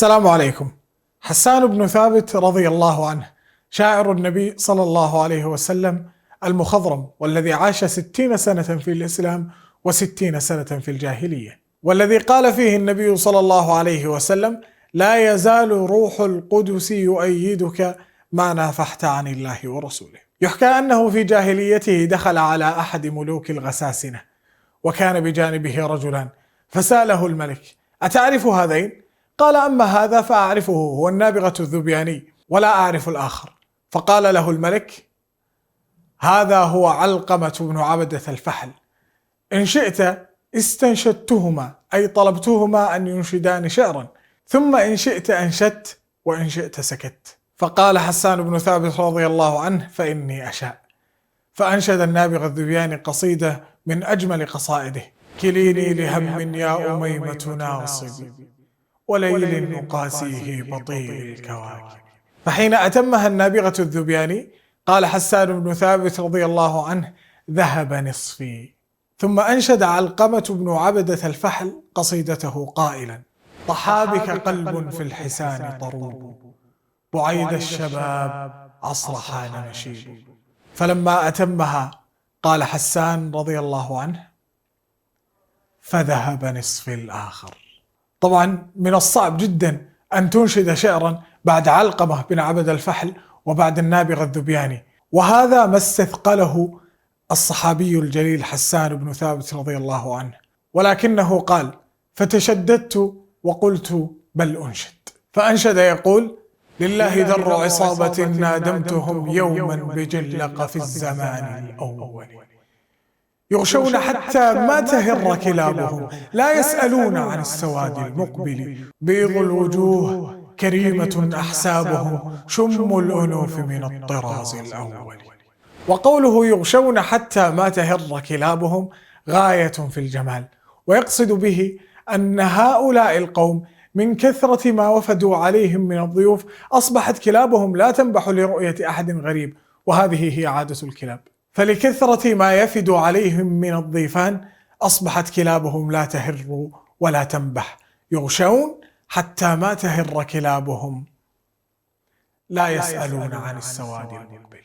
السلام عليكم. حسان بن ثابت رضي الله عنه شاعر النبي صلى الله عليه وسلم المخضرم، والذي عاش 60 سنة في الإسلام و60 سنة في الجاهلية، والذي قال فيه النبي صلى الله عليه وسلم: لا يزال روح القدس يؤيدك ما نافحت عن الله ورسوله. يحكى أنه في جاهليته دخل على أحد ملوك الغساسنة، وكان بجانبه رجلان، فسأله الملك: أتعرف هذين؟ قال: أما هذا فأعرفه، هو النابغة الذبياني، ولا أعرف الآخر. فقال له الملك: هذا هو علقمة بن عبدة الفحل، إن شئت استنشدتهما، أي طلبتهما أن ينشدان شعرا، ثم إن شئت أنشدت، وإن شئت سكت. فقال حسان بن ثابت رضي الله عنه: فإني أشاء. فأنشد النابغة الذبياني قصيدة من أجمل قصائده: كليني لهم يا أميمة ناصب، وليل أقاسيه بطيء الكواكب. فحين أتمها النابغة الذبياني قال حسان بن ثابت رضي الله عنه: ذهب نصفي. ثم أنشد علقمة بن عبدة الفحل قصيدته قائلا: طحى بك قلب في الحسان طروب، بعيد الشباب عصر حان مشيب. فلما أتمها قال حسان رضي الله عنه: فذهب نصفي الآخر. طبعا من الصعب جدا أن تنشد شعرا بعد علقمة بن عبد الفحل وبعد النابغة الذبياني، وهذا ما استثقله الصحابي الجليل حسان بن ثابت رضي الله عنه، ولكنه قال: فتشددت وقلت بل أنشد. فأنشد يقول: لله در عصابة نادمتهم يوما بجلق في الزمان الأول، يغشون حتى ما تهر كلابهم، لا يسألون عن السواد المقبل، بيض الوجوه كريمة أحسابهم، شم الأنوف من الطراز الأول. وقوله يغشون حتى ما تهر كلابهم غاية في الجمال، ويقصد به أن هؤلاء القوم من كثرة ما وفدوا عليهم من الضيوف أصبحت كلابهم لا تنبح لرؤية أحد غريب، وهذه هي عادة الكلاب. فلكثرة ما يفد عليهم من الضيفان أصبحت كلابهم لا تهر ولا تنبح، يغشون حتى ما تهر كلابهم، لا يسألون عن السواد المقبل.